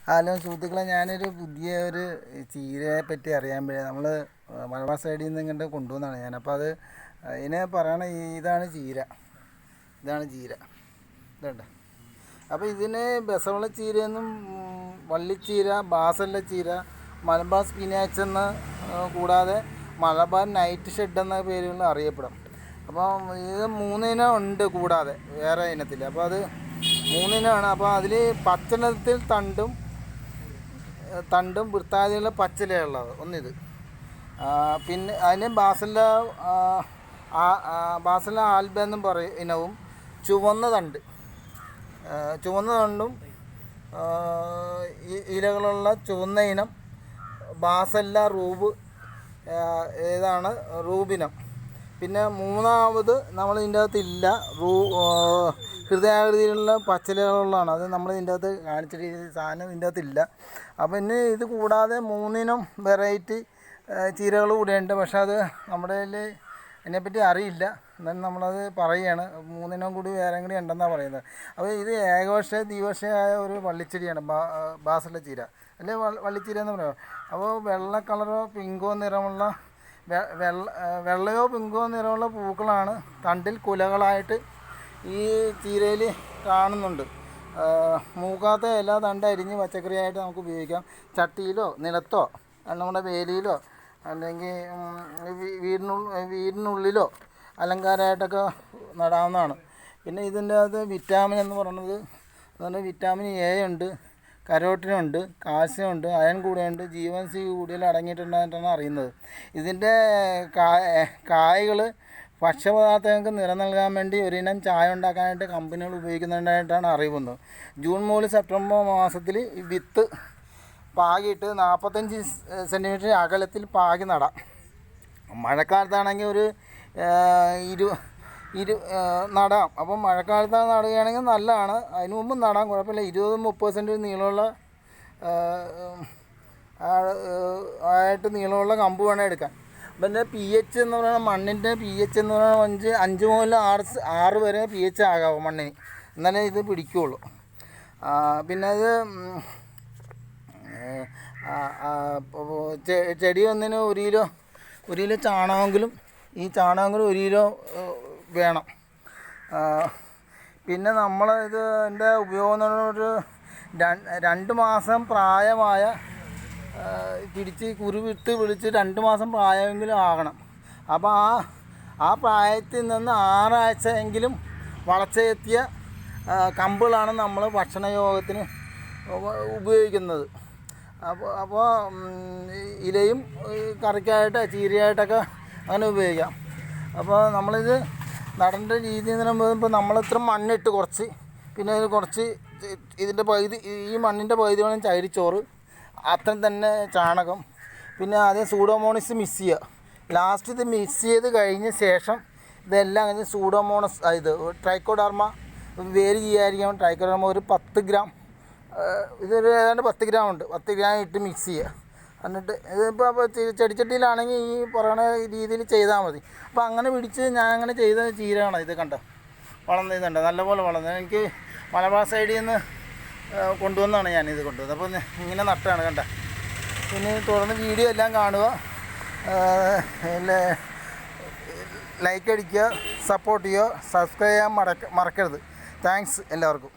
Hello സുഹൃത്തുക്കളെ, ഞാനൊരു പുതിയ ഒരു ചീരയെ പറ്റി അറിയാൻ വേണ്ടി നമ്മൾ മലബാർ സൈഡിൽ നിന്ന് ഇങ്ങോട്ട് കൊണ്ടുവന്നതാണ് ഞാൻ. അപ്പോൾ അത് ഇതിനെ പറയണ ഇതാണ് ചീര. ഇതുണ്ട്. അപ്പോൾ ഇതിന് ബസവള ചീരയെന്നും വള്ളിച്ചീര, ബാസല്ല ചീര, മലബാർ സ്പിനാച്ച് എന്ന് കൂടാതെ മലബാർ നൈറ്റ് ഷെഡ് എന്ന പേരുകളിൽ അറിയപ്പെടും. അപ്പോൾ ഇത് മൂന്നിനം ഉണ്ട് കൂടാതെ വേറെ ഇനത്തിൽ. അപ്പോൾ അത് മൂന്നിനമാണ്. അപ്പോൾ അതിൽ പച്ചനത്തിൽ തണ്ടും വൃത്താതിയുള്ള പച്ചിലയുള്ളത് ഒന്നിത്. പിന്നെ അതിന് ബാസല ആൽബ എന്നും പറയും ഇനവും. ചുവന്ന തണ്ടും ഇലകളുള്ള ചുവന്ന ഇനം ബാസല്ല റൂബ് ഏതാണ് റൂബിനം. പിന്നെ മൂന്നാമത് നമ്മൾ ഇതിൻ്റെ അകത്തില്ല, ഹൃദയാകൃതിയിലുള്ള പച്ചിലകളുള്ളതാണ്. അത് നമ്മൾ ഇതിൻ്റെ അകത്ത് കാണിച്ച രീതി സാധനം ഇതിൻ്റെ അകത്തില്ല. അപ്പോൾ ഇനി ഇത് കൂടാതെ മൂന്നിനം വെറൈറ്റി ചീരകൾ കൂടെയുണ്ട്. പക്ഷെ അത് നമ്മുടെ കയ്യിൽ അതിനെപ്പറ്റി അറിയില്ല. എന്നാലും നമ്മളത് പറയുകയാണ്. മൂന്നിനം കൂടി വേറെ കൂടി ഉണ്ടെന്നാണ് പറയുന്നത്. അപ്പോൾ ഇത് ഏകവർഷ ദ്വിവർഷമായ ഒരു വള്ളിച്ചെടിയാണ് ബാസല്ല ചീര, അല്ലെ വള്ളിച്ചീര എന്ന് പറയുന്നത്. അപ്പോൾ വെള്ള കളറോ പിങ്കോ നിറമുള്ള വെള്ളയോ പിങ്കോ നിറമുള്ള പൂക്കളാണ് തണ്ടിൽ കുലകളായിട്ട് ഈ ചീരയിൽ കാണുന്നുണ്ട്. മൂക്കാത്ത എല്ലാ തണ്ട് അരിഞ്ഞ് പച്ചക്കറിയായിട്ട് നമുക്ക് ഉപയോഗിക്കാം. ചട്ടിയിലോ നിലത്തോ നമ്മുടെ വേലിയിലോ അല്ലെങ്കിൽ വീടിനുള്ളിലോ അലങ്കാരമായിട്ടൊക്കെ നടാവുന്നതാണ്. പിന്നെ ഇതിൻ്റെ അകത്ത് വിറ്റാമിൻ എന്ന് പറയുന്നത് വിറ്റാമിൻ എ ഉണ്ട്, കരോട്ടിനുണ്ട്, കാൽസ്യമുണ്ട്, അയൺ കൂടെയുണ്ട്, ജീവൻ സി കൂടുതൽ അടങ്ങിയിട്ടുണ്ടെന്നാണ് അറിയുന്നത്. ഇതിൻ്റെ കായകൾ ഭക്ഷ്യപദാർത്ഥങ്ങൾക്ക് നിറം നൽകാൻ വേണ്ടി ഒരിനം ചായ ഉണ്ടാക്കാനായിട്ട് കമ്പനികൾ ഉപയോഗിക്കുന്നതായിട്ടാണ് അറിയുന്നത്. ജൂൺ മുതൽ സെപ്റ്റംബർ മാസത്തിൽ വിത്ത് പാകിയിട്ട് 45 സെൻറ്റിമീറ്റർ അകലത്തിൽ പാകി നടാം. മഴക്കാലത്താണെങ്കിൽ ഒരു നടാം. അപ്പം മഴക്കാലത്താണ് നടുകയാണെങ്കിൽ നല്ലതാണ്. അതിന് മുമ്പ് നടാൻ കുഴപ്പമില്ല. 20-30 സെൻറ്റ് നീളമുള്ള നീളമുള്ള കമ്പ് വേണം എടുക്കാൻ. പിന്നെ pH എന്ന് പറയുന്നത് മണ്ണിൻ്റെ pH എന്ന് പറയുന്നത് 5 മുതൽ 6 വരെ pH ആകാവും മണ്ണിന്, എന്നാലേ ഇത് പിടിക്കുകയുള്ളൂ. പിന്നെ അത് ചെടി ഒന്നിന് 1 കിലോ ചാണകമെങ്കിലും, ഈ ചാണകമെങ്കിലും 1 കിലോ വേണം. പിന്നെ നമ്മൾ ഇതിൻ്റെ ഉപയോഗം എന്ന് പറഞ്ഞാൽ ഒരു 2 മാസം പ്രായമായ പിടിച്ച് കുരുവിട്ട് വിളിച്ച് 2 മാസം പ്രായമെങ്കിലും ആകണം. അപ്പോൾ ആ പ്രായത്തിൽ നിന്ന് 6 ആഴ്ചയെങ്കിലും വളർച്ചയെത്തിയ കമ്പുകളാണ് നമ്മൾ ഭക്ഷണയോഗത്തിന് ഉപയോഗിക്കുന്നത്. അപ്പോൾ ഇലയും കറിക്കായിട്ട് ചീരയായിട്ടൊക്കെ അങ്ങനെ ഉപയോഗിക്കാം. അപ്പോൾ നമ്മളിത് നടേണ്ട രീതി എന്ന് പറയുമ്പോൾ ഇപ്പോൾ നമ്മളിത്ര മണ്ണിട്ട് കുറച്ച്, പിന്നെ ഇത് കുറച്ച് ഇതിൻ്റെ പകുതി, ഈ മണ്ണിൻ്റെ പകുതി വേണം ചകിരിച്ചോറ്, അത്രയും തന്നെ ചാണകം, പിന്നെ ആദ്യം സൂഡോമോണസ് മിക്സ് ചെയ്യുക. ലാസ്റ്റ് ഇത് മിക്സ് ചെയ്ത് കഴിഞ്ഞ ശേഷം ഇതെല്ലാം കഴിഞ്ഞ് സൂഡോമോണസ് ഇത് ട്രൈക്കോഡർമ വേര് ചെയ്യാതിരിക്കാൻ ട്രൈക്കോഡർമ ഒരു 10 ഗ്രാം, ഇതൊരു ഏതാണ്ട് 10 ഗ്രാം ഉണ്ട്, 10 ഗ്രാം ഇട്ട് മിക്സ് ചെയ്യുക. എന്നിട്ട് ഇതിപ്പോൾ ചെടിച്ചട്ടിയിലാണെങ്കിൽ ഈ പറയുന്ന രീതിയിൽ ചെയ്താൽ മതി. അപ്പോൾ അങ്ങനെ പിടിച്ച് ഞാൻ അങ്ങനെ ചെയ്ത ചീരയാണ് ഇത്. കണ്ടോ വളർന്ന്, ഇതുണ്ട് നല്ലപോലെ വളർന്നത്. എനിക്ക് മലബാർ സൈഡിൽ നിന്ന് കൊണ്ടുവന്നാണ് ഞാനിത് കൊണ്ടുവന്നത്. അപ്പോൾ ഇങ്ങനെ നട്ടാണ് കണ്ട. പിന്നെ തുടർന്ന് വീഡിയോ എല്ലാം കാണുക, ലൈക്ക് അടിക്കുക, സപ്പോർട്ട് ചെയ്യുക, സബ്സ്ക്രൈബ് ചെയ്യാൻ മറക്കരുത്. താങ്ക്സ് എല്ലാവർക്കും.